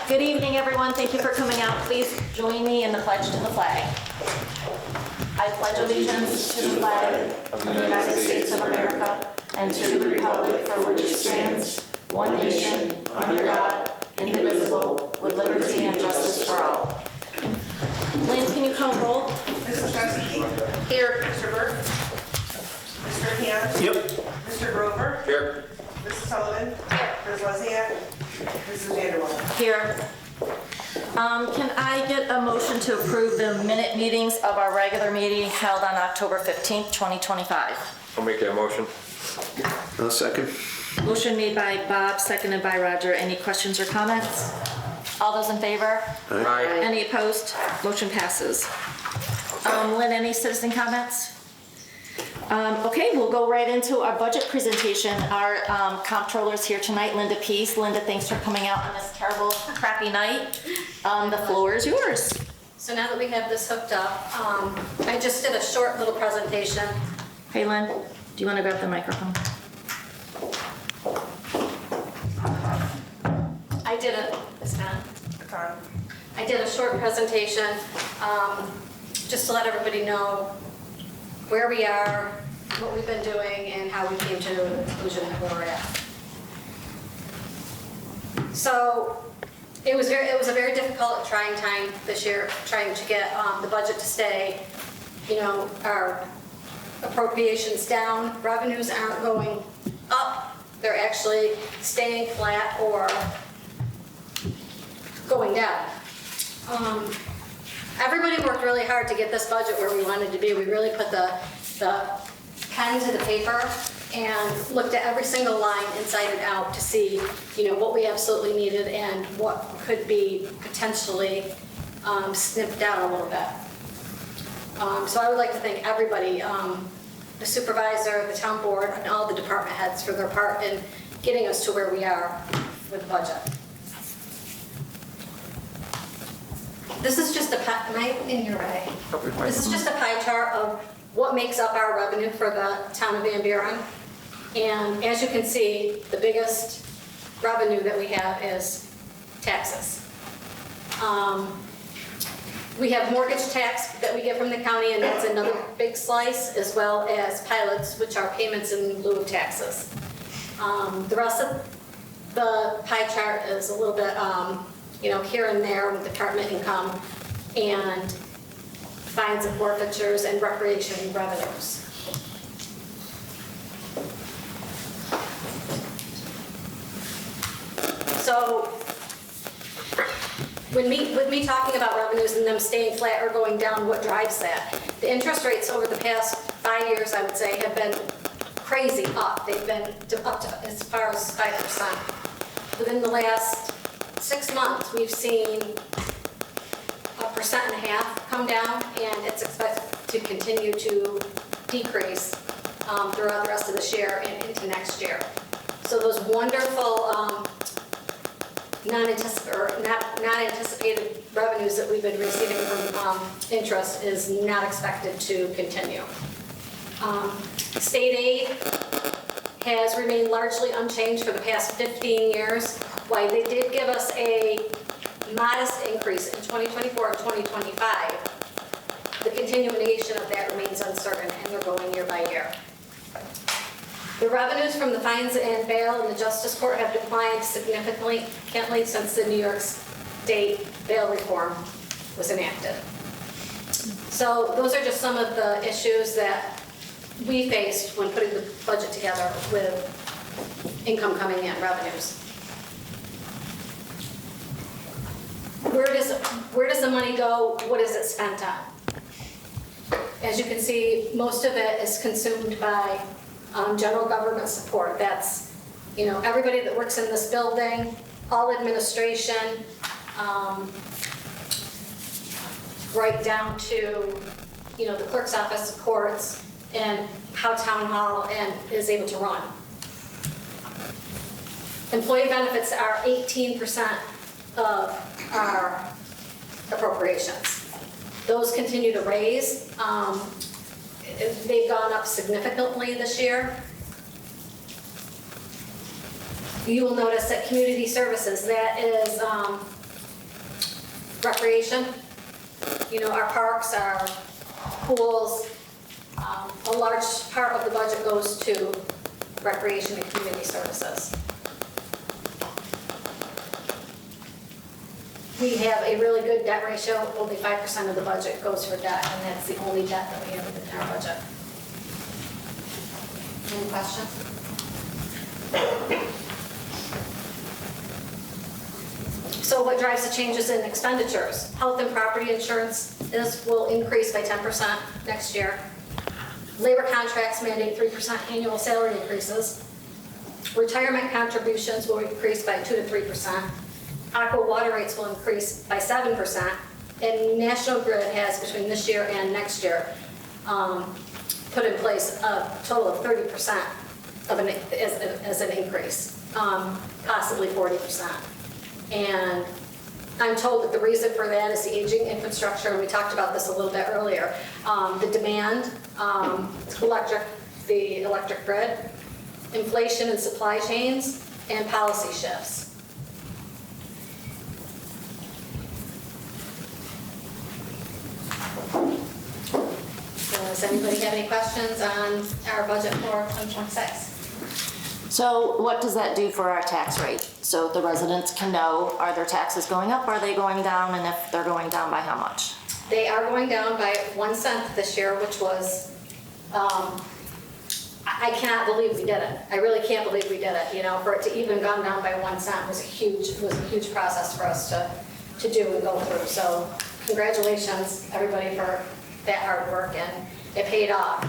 Good evening, everyone. Thank you for coming out. Please join me in the pledge to the flag. I pledge allegiance to the flag of the United States of America and to the republic for which it stands, one nation, under God, indivisible, with liberty and justice for all. Lynn, can you call roll? Mrs. Chesky? Here. Mr. Burke? Mr. Hand? Yep. Mr. Grover? Here. Mrs. Sullivan? Ms. Wozniak? Mrs. Vanderwall? Here. Can I get a motion to approve the minute meetings of our regular meeting held on October 15th, 2025? I'll make that motion. I'll second. Motion made by Bob, seconded by Roger. Any questions or comments? All those in favor? Aye. Any opposed? Motion passes. Lynn, any citizen comments? Okay, we'll go right into our budget presentation. Our comptroller's here tonight, Linda Pease. Linda, thanks for coming out on this terrible, crappy night. The floor is yours. So now that we have this hooked up, I just did a short little presentation. Hey, Lynn, do you want to grab the microphone? I did a, it's on. It's on. I did a short presentation just to let everybody know where we are, what we've been doing, and how we came to the conclusion that we're at. So it was a very difficult, trying time this year, trying to get the budget to stay, our appropriations down, revenues aren't going up, they're actually staying flat or going down. Everybody worked really hard to get this budget where we wanted to be. We really put the pen to the paper and looked at every single line inside and out to see, what we absolutely needed and what could be potentially snipped down a little bit. So I would like to thank everybody, the supervisor, the town board, and all the department heads for their part in getting us to where we are with the budget. This is just a pie, am I in your way? This is just a pie chart of what makes up our revenue for the town of Van Buren. And as you can see, the biggest revenue that we have is taxes. We have mortgage tax that we get from the county, and that's another big slice, as well as pilots, which are payments in lieu of taxes. The rest of the pie chart is a little bit, here and there with department income and fines and forfeitures and recreation revenues. So with me talking about revenues and them staying flat or going down, what drives that? The interest rates over the past 5 years, I would say, have been crazy up. They've been up to as far as 5%. Within the last 6 months, we've seen 1.5% come down, and it's expected to continue to decrease throughout the rest of this year and into next year. So those wonderful non-anticipated revenues that we've been receiving from interest is not expected to continue. State aid has remained largely unchanged for the past 15 years. While they did give us a modest increase in 2024 and 2025, the continuation of that remains uncertain, and they're going year by year. The revenues from the fines and bail in the Justice Court have declined significantly since the New York State bail reform was enacted. So those are just some of the issues that we faced when putting the budget together with income coming in, revenues. Where does the money go? What is it spent on? As you can see, most of it is consumed by general government support. That's, everybody that works in this building, all administration, right down to, the clerk's office supports and how town hall is able to run. Employee benefits are 18% of our appropriations. Those continue to raise. They've gone up significantly this year. You will notice that community services, that is recreation. You know, our parks, our pools, a large part of the budget goes to recreation and community services. We have a really good debt ratio. Only 5% of the budget goes for debt, and that's the only debt that we have in our budget. Any questions? So what drives the changes in expenditures? Health and property insurance will increase by 10% next year. Labor contracts mandate 3% annual salary increases. Retirement contributions will increase by 2 to 3%. Aqua water rates will increase by 7%. And National Grid has, between this year and next year, put in place a total of 30% as an increase, possibly 40%. And I'm told that the reason for that is the aging infrastructure, and we talked about this a little bit earlier. The demand, the electric grid, inflation and supply chains, and policy shifts. Does anybody have any questions on our budget for 2026? So what does that do for our tax rate? So the residents can know, are their taxes going up, are they going down, and if they're going down, by how much? They are going down by 1 cent this year, which was, I cannot believe we did it. I really can't believe we did it. You know, for it to even gone down by 1 cent was a huge process for us to do and go through. So congratulations, everybody, for that hard work, and it paid off.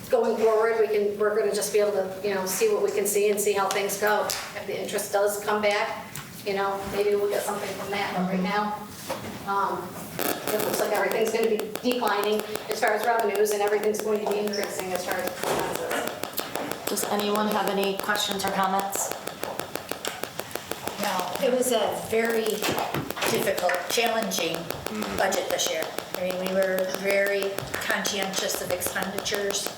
Going forward, we're going to just be able to, you know, see what we can see and see how things go. If the interest does come back, you know, maybe we'll get something from that. But right now, it looks like everything's going to be declining as far as revenues, and everything's going to be increasing as far as expenses. Does anyone have any questions or comments? No, it was a very difficult, challenging budget this year. I mean, we were very conscientious of expenditures,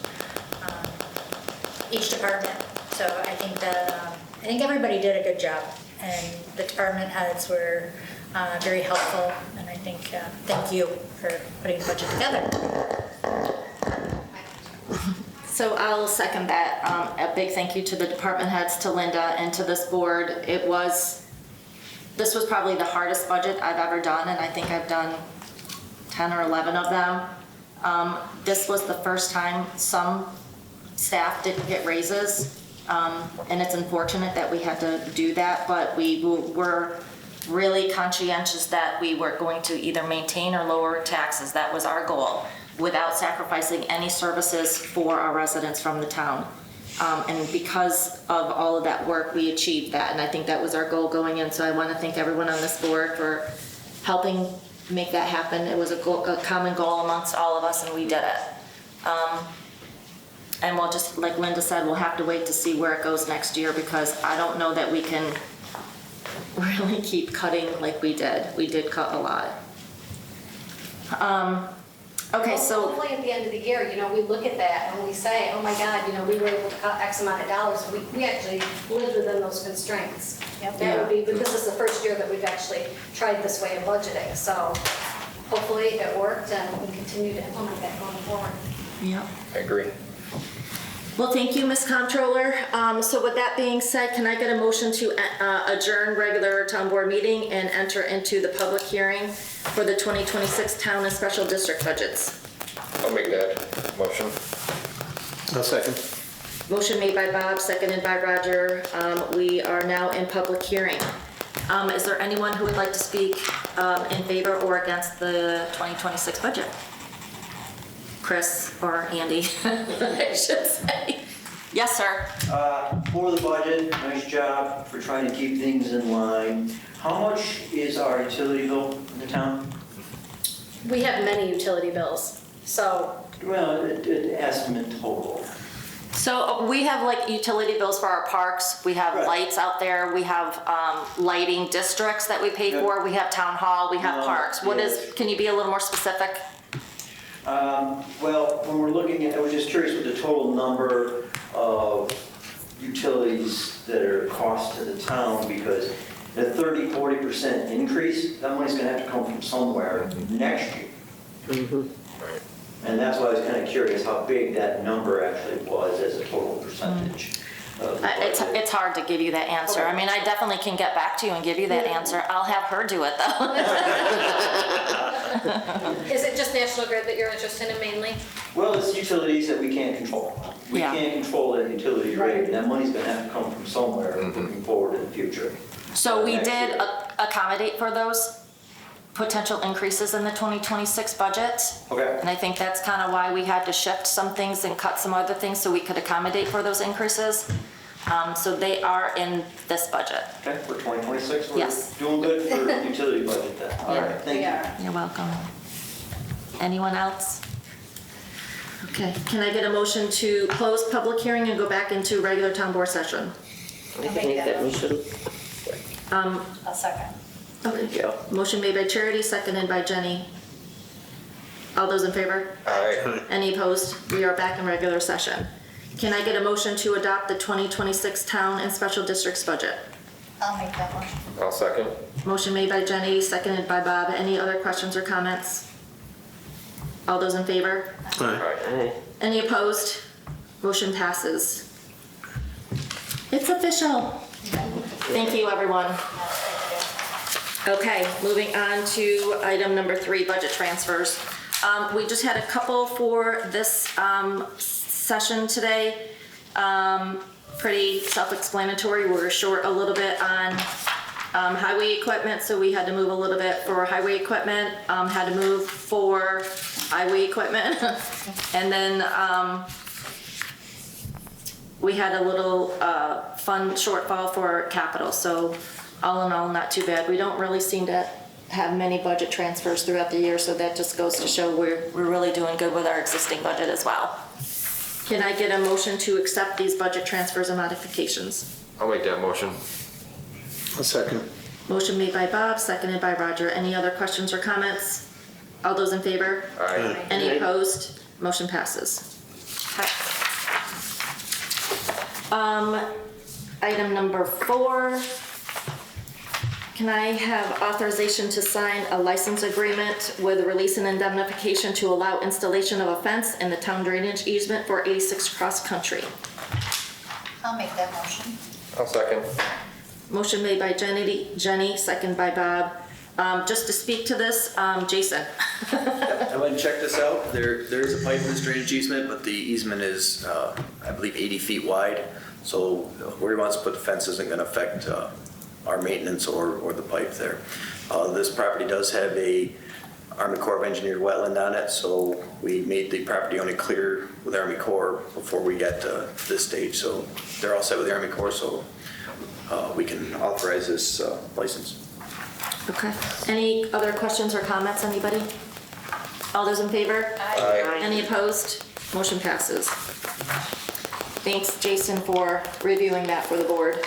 each department. So I think that everybody did a good job, and the department heads were very helpful. And I think thank you for putting the budget together. So I'll second that. A big thank you to the department heads, to Linda, and to this board. This was probably the hardest budget I've ever done, and I think I've done 10 or 11 of them. This was the first time some staff didn't get raises, and it's unfortunate that we had to do that, but we were really conscientious that we were going to either maintain or lower taxes. That was our goal, without sacrificing any services for our residents from the town. And because of all of that work, we achieved that, and I think that was our goal going in. So I want to thank everyone on this board for helping make that happen. It was a common goal amongst all of us, and we did it. And we'll just, like Linda said, we'll have to wait to see where it goes next year, because I don't know that we can really keep cutting like we did. We did cut a lot. Okay, so hopefully at the end of the year, you know, we look at that and we say, oh my God, you know, we were able to cut X amount of dollars. We actually lived within those constraints. Yep. That would be, but this is the first year that we've actually tried this way of budgeting. So hopefully it worked, and we continue to implement that going forward. yeah. I agree. Well, thank you, Ms. Comptroller. So with that being said, can I get a motion to adjourn regular town board meeting and enter into the public hearing for the 2026 town and special district budgets? I'll make that motion. I'll second. Motion made by Bob, seconded by Roger. We are now in public hearing. Is there anyone who would like to speak in favor or against the 2026 budget? Chris or Andy, I should say. Yes, sir. For the budget, nice job for trying to keep things in line. How much is our utility bill in the town? We have many utility bills, so Well, an estimate total. So we have like utility bills for our parks. We have Right. lights out there. We have lighting districts that we pay Yeah. for. We have town hall. We have parks. What yes. is? Can you be a little more specific? Well, when we're looking at, I was just curious what the total number of utilities that are cost to the town, because a 30-40% increase, that money's gonna have to come from somewhere next year. And that's why I was kind of curious how big that number actually was as a total percentage. of the budget. It's hard to give you that answer. I mean, I definitely can get back to you and give you that answer. I'll have her do it though. Is it just National Grid that you're interested in mainly? Well, it's utilities that we can't control. We Yeah. can't control that utility rate, and that money's gonna have to come from somewhere moving forward in the future. So we Next did year. accommodate for those potential increases in the 2026 budget. Okay, And I think that's kind of why we had to shift some things and cut some other things so we could accommodate for those increases. So they are in this budget. okay, for 2026, Yes. we're doing good for utility budget then. All Yeah. right, thank you. You're welcome. Anyone else? Okay, can I get a motion to close public hearing and go back into regular town board session? I think that we should, A second. Okay. yeah. Motion made by Charity, seconded by Jenny. All those in favor? Aye. Any opposed? We are back in regular session. Can I get a motion to adopt the 2026 town and special districts budget? I'll make that motion. I'll second. Motion made by Jenny, seconded by Bob. Any other questions or comments? All those in favor? Aye. Any opposed? Motion passes. It's official. Thank you, everyone. Okay, moving on to item number 3, budget transfers. We just had a couple for this session today. Pretty self-explanatory. We were short a little bit on highway equipment, so we had to move a little bit for highway equipment, had to move for highway equipment. And then we had a little fund shortfall for capital, so all in all, not too bad. We don't really seem to have many budget transfers throughout the year, so that just goes to show we're really doing good with our existing budget as well. Can I get a motion to accept these budget transfers and modifications? I'll make that motion. A second. Motion made by Bob, seconded by Roger. Any other questions or comments? All those in favor? Aye. Any opposed? Motion passes. Okay. Item number 4. Can I have authorization to sign a license agreement with release and indemnification to allow installation of a fence in the town drainage easement for 86 Cross Country? I'll make that motion. I'll second. Motion made by Jenny, second by Bob. Just to speak to this, Jason. I went and checked this out. There is a pipe in this drainage easement, but the easement is, I believe, 80 feet wide. So where he wants to put the fence isn't going to affect our maintenance or the pipe there. This property does have a Army Corps of Engineers wetland on it, so we made the property owner clear with Army Corps before we get to this stage. So they're all set with the Army Corps, so we can authorize this license. Okay. Any other questions or comments, anybody? All those in favor? Aye. Any opposed? Motion passes. Thanks, Jason, for reviewing that for the board.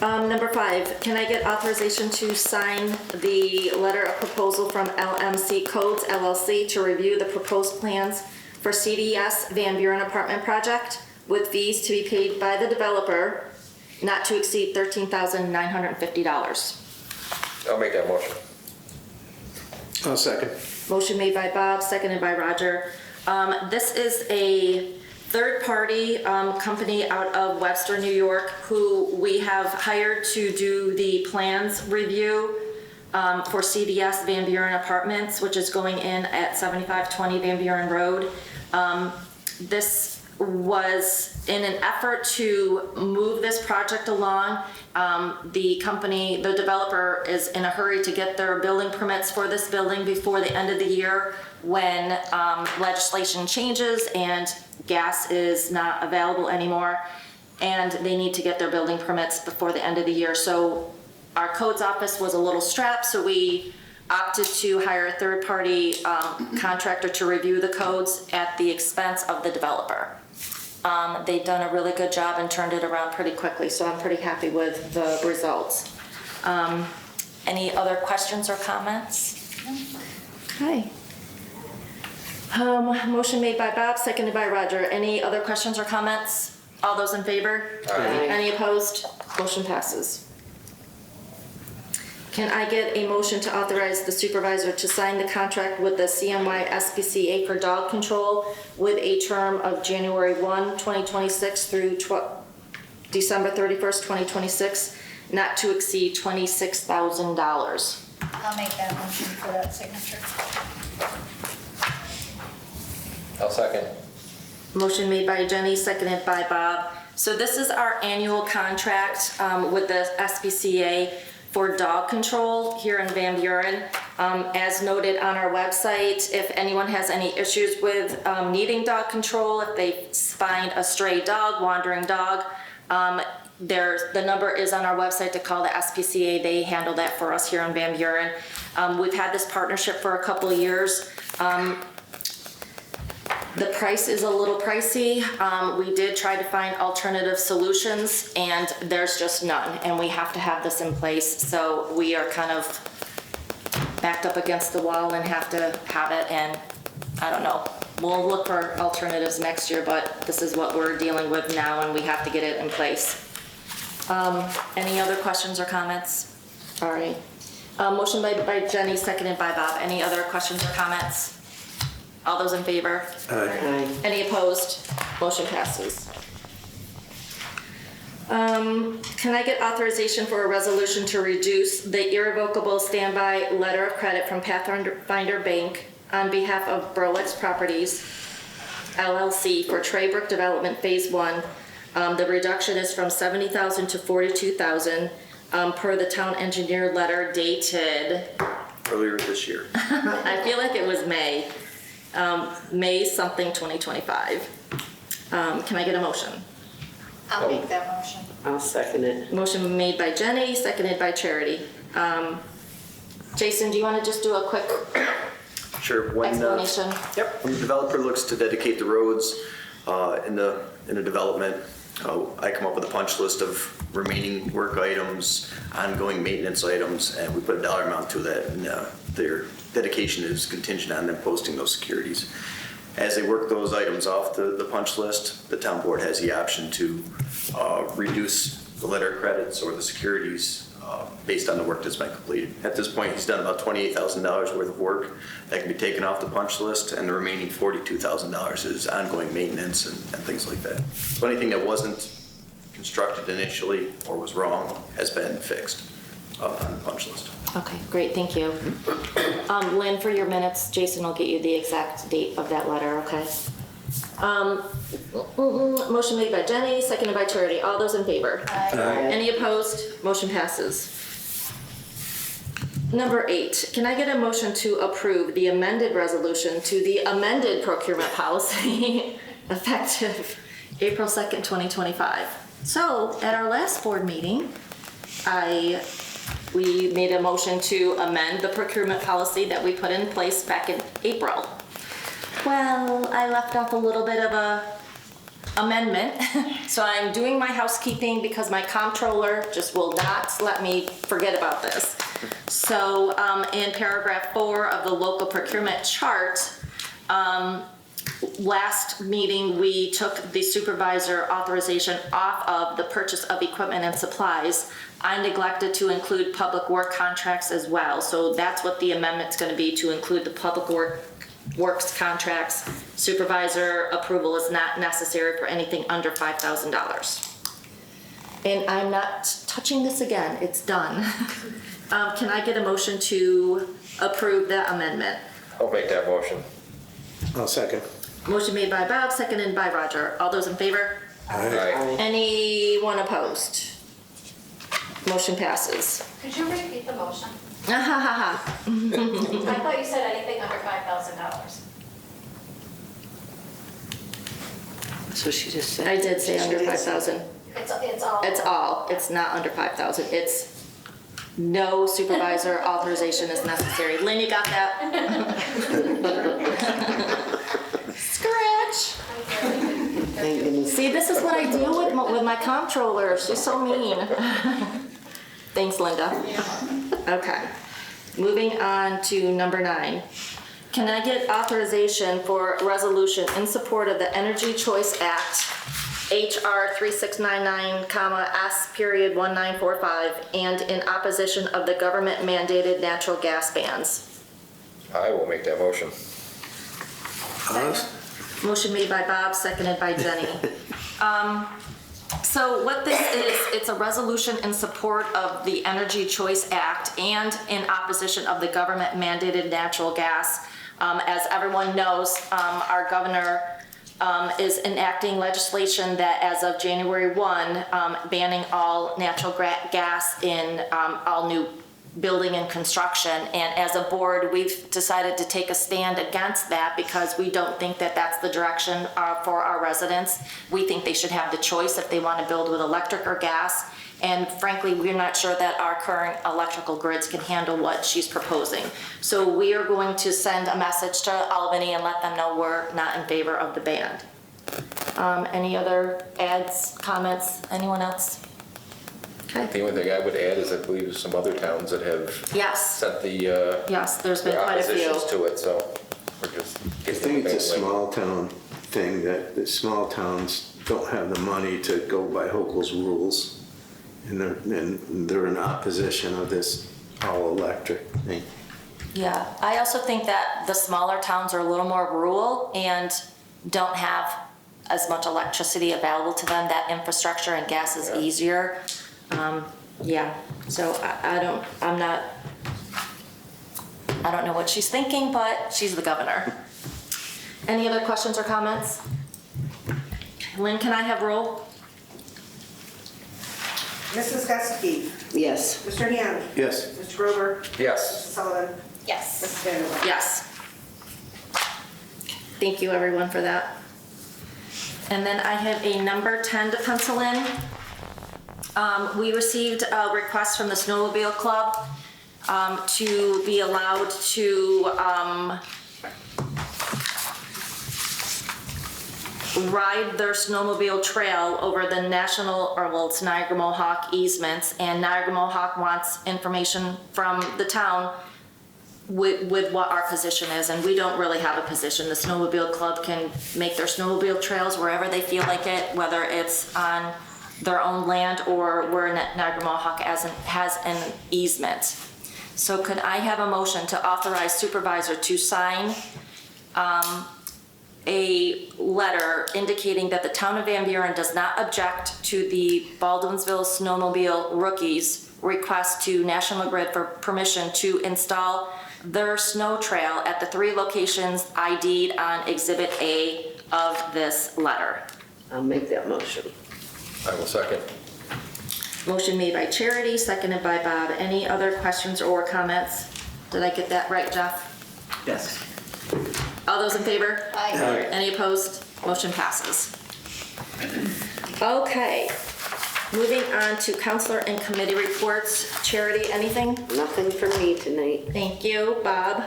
Number 5, can I get authorization to sign the letter of proposal from LMC Codes LLC to review the proposed plans for CDS Van Buren apartment project with fees to be paid by the developer not to exceed $13,950? I'll make that motion. A second. Motion made by Bob, seconded by Roger. This is a third-party company out of Webster, New York, who we have hired to do the plans review for CDS Van Buren Apartments, which is going in at 7520 Van Buren Road. This was in an effort to move this project along. The company, the developer, is in a hurry to get their building permits for this building before the end of the year when legislation changes and gas is not available anymore, and they need to get their building permits before the end of the year. So our codes office was a little strapped, so we opted to hire a third-party contractor to review the codes at the expense of the developer. They've done a really good job and turned it around pretty quickly, so I'm pretty happy with the results. Any other questions or comments? Okay. Motion made by Bob, seconded by Roger. Any other questions or comments? All those in favor? Aye. Any opposed? Motion passes. Can I get a motion to authorize the supervisor to sign the contract with the CMY SPCA for dog control with a term of January 1, 2026 through December 31st, 2026, not to exceed $26,000? I'll make that motion for that signature. I'll second. Motion made by Jenny, seconded by Bob. So this is our annual contract with the SPCA for dog control here in Van Buren. As noted on our website, if anyone has any issues with needing dog control, if they find a stray dog, wandering dog, the number is on our website to call the SPCA. They handle that for us here in Van Buren. We've had this partnership for a couple of years. The price is a little pricey. We did try to find alternative solutions and there's just none, and we have to have this in place. So we are kind of backed up against the wall and have to have it, and I don't know. We'll look for alternatives next year, but this is what we're dealing with now and we have to get it in place. Any other questions or comments? All right. Motion by Jenny, seconded by Bob. Any other questions or comments? All those in favor? Aye. Any opposed? Motion passes. Can I get authorization for a resolution to reduce the irrevocable standby letter of credit from Pathfinder Bank on behalf of Berlex Properties LLC for Traybrook Development Phase 1? The reduction is from $70,000 to $42,000 per the town engineer letter dated, Earlier this year. I feel like it was May. May something 2025. Can I get a motion? I'll make that motion. I'll second it. Motion made by Jenny, seconded by Charity. Jason, do you want to just do a quick Sure. When, explanation? Yep. When the developer looks to dedicate the roads in a development, I come up with a punch list of remaining work items, ongoing maintenance items, and we put a dollar amount to that, and their dedication is contingent on them posting those securities. As they work those items off the punch list, the town board has the option to reduce the letter of credits or the securities based on the work that's been completed. At this point, he's done about $28,000 worth of work that can be taken off the punch list, and the remaining $42,000 is ongoing maintenance and things like that. So anything that wasn't constructed initially or was wrong has been fixed on the punch list. Okay, great, thank you. Lynn, for your minutes, Jason will get you the exact date of that letter, okay? Motion made by Jenny, seconded by Charity. All those in favor? Aye. Any opposed? Motion passes. Number 8, can I get a motion to approve the amended resolution to the amended procurement policy effective April 2nd, 2025? So at our last board meeting, we made a motion to amend the procurement policy that we put in place back in April. Well, I left off a little bit of a amendment, so I'm doing my housekeeping because my comptroller just will not let me forget about this. So in paragraph 4 of the local procurement chart, last meeting we took the supervisor authorization off of the purchase of equipment and supplies. I neglected to include public work contracts as well, so that's what the amendment's going to be, to include the public works contracts. Supervisor approval is not necessary for anything under $5,000. And I'm not touching this again, it's done. Can I get a motion to approve that amendment? I'll make that motion. I'll second. Motion made by Bob, seconded by Roger. All those in favor? Aye. Anyone opposed? Motion passes. Could you repeat the motion? Ah, ha, ha, ha. I thought you said anything under $5,000. So she just said. I did say under 5,000. It's all. It's all, it's not under 5,000. It's no supervisor authorization is necessary. Lynn, you got that? Scratch. Thank goodness. See, this is what I deal with my comptroller. She's so mean. Thanks, Linda. Okay. Moving on to number 9. Can I get authorization for resolution in support of the Energy Choice Act HR 3699, S.1945, and in opposition of the government mandated natural gas bans. I will make that motion. Motion made by Bob, seconded by Jenny. So what this is, it's a resolution in support of the Energy Choice Act and in opposition of the government mandated natural gas. As everyone knows, our governor is enacting legislation that as of January 1, banning all natural gas in all new building and construction. And as a board, we've decided to take a stand against that because we don't think that that's the direction for our residents. We think they should have the choice if they want to build with electric or gas. And frankly, we're not sure that our current electrical grids can handle what she's proposing. So we are going to send a message to Albany and let them know we're not in favor of the ban. Any other ads, comments, anyone else? Okay. The only thing I would add is I believe there's some other towns that have Yes. sent the Yes, there's been their quite a few. oppositions to it, so we're just I getting think the it's a bandwagon. small town thing that the small towns don't have the money to go by Hochul's rules. And they're in opposition of this all electric thing. Yeah, I also think that the smaller towns are a little more rural and don't have as much electricity available to them. That infrastructure and gas is easier. Yeah, so I don't know what she's thinking, but she's the governor. Any other questions or comments? Lynn, can I have roll? Mrs. Gusky. Yes. Mr. Ham. Yes. Mr. Grover. Mrs. Yes. Sullivan. Yes. Mrs. Vanderwaal. Yes. Thank you, everyone, for that. And then I have a number 10 to pencil in. We received a request from the Snowmobile Club to be allowed to ride their snowmobile trail over the national, or well, it's Niagara Mohawk easements, and Niagara Mohawk wants information from the town with what our position is, and we don't really have a position. The Snowmobile Club can make their snowmobile trails wherever they feel like it, whether it's on their own land or where Niagara Mohawk has an easement. So could I have a motion to authorize supervisor to sign a letter indicating that the town of Van Buren does not object to the Baldwinsville Snowmobile Rookies' request to National Grid for permission to install their snow trail at the 3 locations ID'd on Exhibit A of this letter? I'll make that motion. I will second. Motion made by Charity, seconded by Bob. Any other questions or comments? Did I get that right, Jeff? Yes. All those in favor? Aye. Any opposed? Motion passes. Okay, moving on to counselor and committee reports. Charity, anything? Nothing for me tonight. Thank you. Bob?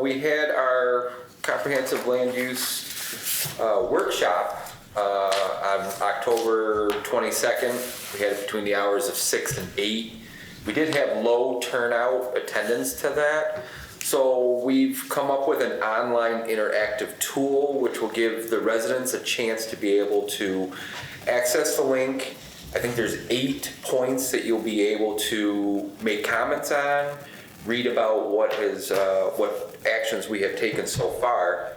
We had our comprehensive land use workshop on October 22nd. We had it between the hours of 6 and 8. We did have low turnout attendance to that. So we've come up with an online interactive tool which will give the residents a chance to be able to access the link. I think there's 8 points that you'll be able to make comments on, read about what actions we have taken so far.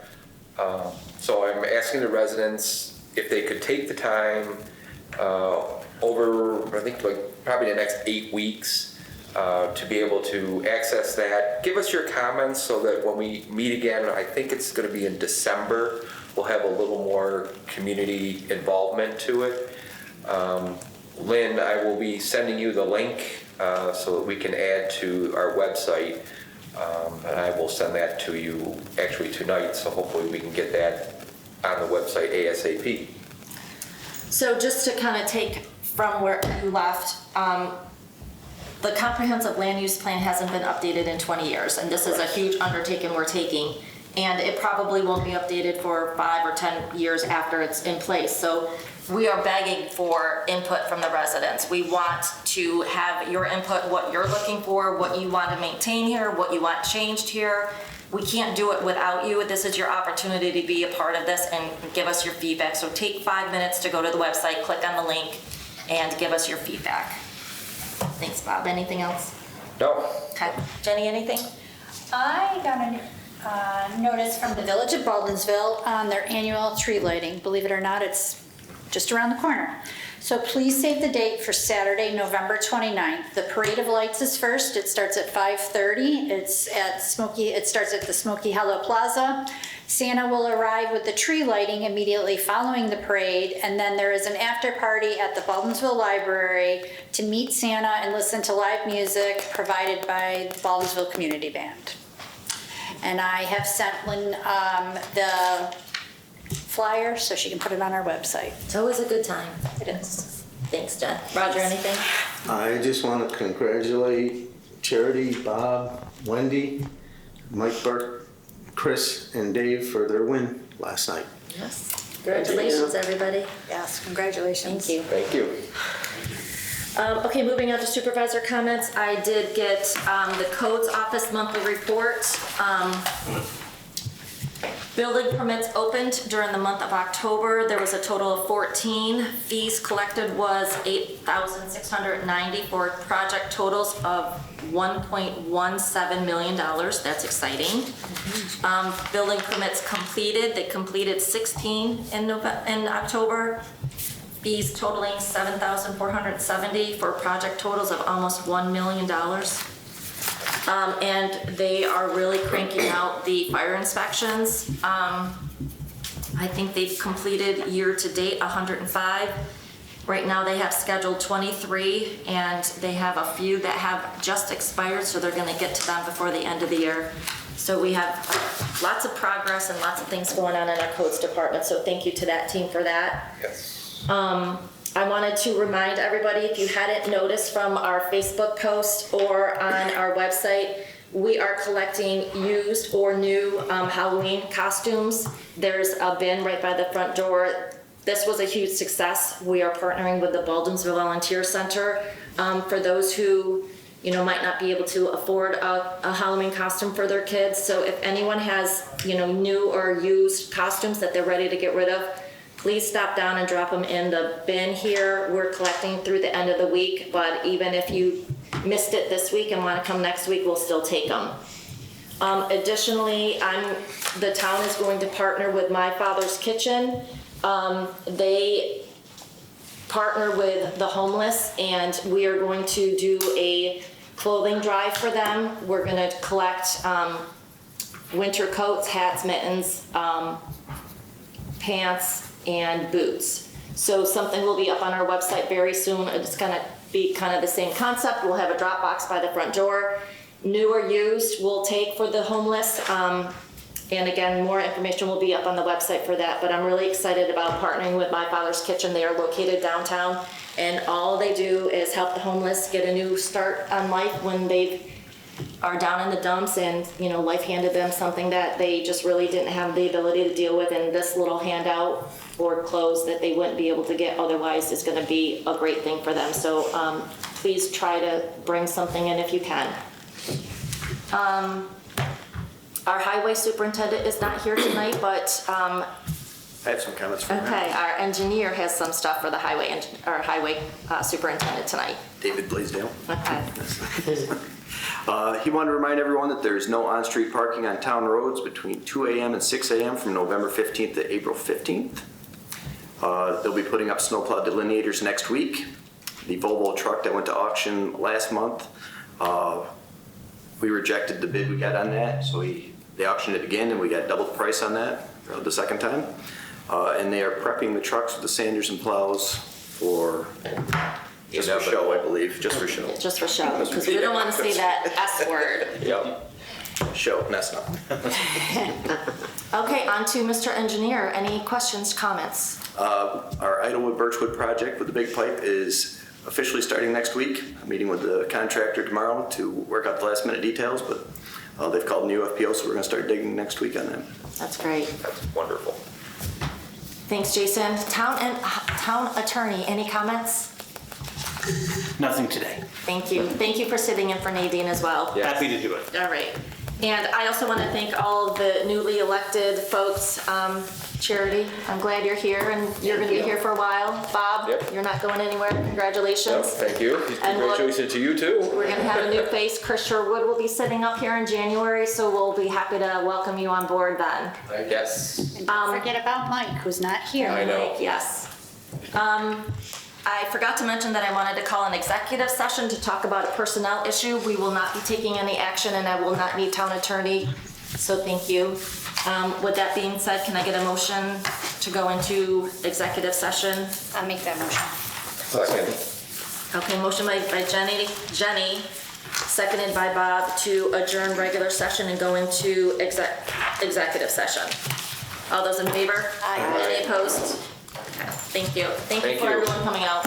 So I'm asking the residents if they could take the time over, I think probably the next 8 weeks to be able to access that. Give us your comments so that when we meet again, I think it's going to be in December, we'll have a little more community involvement to it. Lynn, I will be sending you the link so that we can add to our website. And I will send that to you actually tonight, so hopefully we can get that on the website ASAP. So just to kind of take from where you left, the comprehensive land use plan hasn't been updated in 20 years, and this is a huge undertaking we're taking. and it probably won't be updated for 5 or 10 years after it's in place. So we are begging for input from the residents. We want to have your input, what you're looking for, what you want to maintain here, what you want changed here. We can't do it without you. This is your opportunity to be a part of this and give us your feedback. So take 5 minutes to go to the website, click on the link, and give us your feedback. Thanks, Bob. Anything else? No. Okay. Jenny, anything? I got a notice from the Village of Baldwinsville on their annual tree lighting. Believe it or not, it's just around the corner. So please save the date for Saturday, November 29th. The Parade of Lights is first. It starts at 5:30. It starts at the Smoky Hollow Plaza. Santa will arrive with the tree lighting immediately following the parade, and then there is an after party at the Baldwinsville Library to meet Santa and listen to live music provided by the Baldwinsville Community Band. And I have sent Lynn the flyer so she can put it on our website. It's always a good time. It is. Thanks, Jen. Roger, anything? I just want to congratulate Charity, Bob, Wendy, Mike Burke, Chris, and Dave for their win last night. Yes. Congratulations, everybody. Yes, congratulations. Thank you. Thank you. Okay, moving on to supervisor comments. I did get the codes office monthly report. Building permits opened during the month of October. There was a total of 14. Fees collected was $8,690 for project totals of $1.17 million. That's exciting. Building permits completed. They completed 16 in October. Fees totaling $7,470 for project totals of almost $1 million. And they are really cranking out the fire inspections. I think they've completed year to date 105. Right now they have scheduled 23, and they have a few that have just expired, so they're gonna get to them before the end of the year. So we have lots of progress and lots of things going on in our codes department, so thank you to that team for that. Yes. I wanted to remind everybody, if you hadn't noticed from our Facebook post or on our website, we are collecting used or new Halloween costumes. There's a bin right by the front door. This was a huge success. We are partnering with the Baldwinsville Volunteer Center. For those who might not be able to afford a Halloween costume for their kids. So if anyone has new or used costumes that they're ready to get rid of, please stop down and drop them in the bin here. We're collecting through the end of the week, but even if you missed it this week and want to come next week, we'll still take them. Additionally, the town is going to partner with My Father's Kitchen. They partner with the homeless, and we are going to do a clothing drive for them. We're going to collect winter coats, hats, mittens, pants, and boots. So something will be up on our website very soon. It's gonna be kind of the same concept. We'll have a drop box by the front door. New or used we'll take for the homeless. And again, more information will be up on the website for that, but I'm really excited about partnering with My Father's Kitchen. They are located downtown, and all they do is help the homeless get a new start on life when they are down in the dumps, and life handed them something that they just really didn't have the ability to deal with, and this little handout or clothes that they wouldn't be able to get otherwise is going to be a great thing for them. So please try to bring something in if you can. Our highway superintendent is not here tonight, but I have some comments for him. okay, our engineer has some stuff for the highway superintendent tonight. David Blaisdell. Okay. He wanted to remind everyone that there's no on-street parking on town roads between 2 a.m. and 6 a.m. from November 15th to April 15th. They'll be putting up snowplow delineators next week. The Volvo truck that went to auction last month, we rejected the bid we got on that, so they auctioned it again, and we got double the price on that the second time. And they are prepping the trucks with the sanders and plows for just for show, I believe, just for show. Just for show, because we don't want to say that S word. Yep. Show, that's not. Okay, on to Mr. Engineer. Any questions, comments? Our Idlewood Birchwood project with the big pipe is officially starting next week. I'm meeting with the contractor tomorrow to work out the last minute details, but they've called new UFPO, so we're gonna start digging next week on that. That's great. That's wonderful. Thanks, Jason. Town attorney, any comments? Nothing today. Thank you. Thank you for sitting in for Nadine as well. Happy to do it. All right. And I also want to thank all of the newly elected folks. Charity, I'm glad you're here and you're going to be here for a while. Bob, Yep. you're not going anywhere. Yep, Thank thank you. And Congratulations to you too. We're going to have a new face. Chris Sherwood will be sitting up here in January, so we'll be happy to welcome you on board then. Yes. And don't forget about Mike, who's not here. I know. Mike, yes. I forgot to mention that I wanted to call an executive session to talk about a personnel issue. We will not be taking any action and I will not need town attorney, so thank you. With that being said, can I get a motion to go into executive session? I'll make that motion. Second. Okay, motion by Jenny, seconded by Bob to adjourn regular session and go into executive session. All those in favor? Aye. Any opposed? Okay, thank you. Thank you Thank for you. everyone coming out.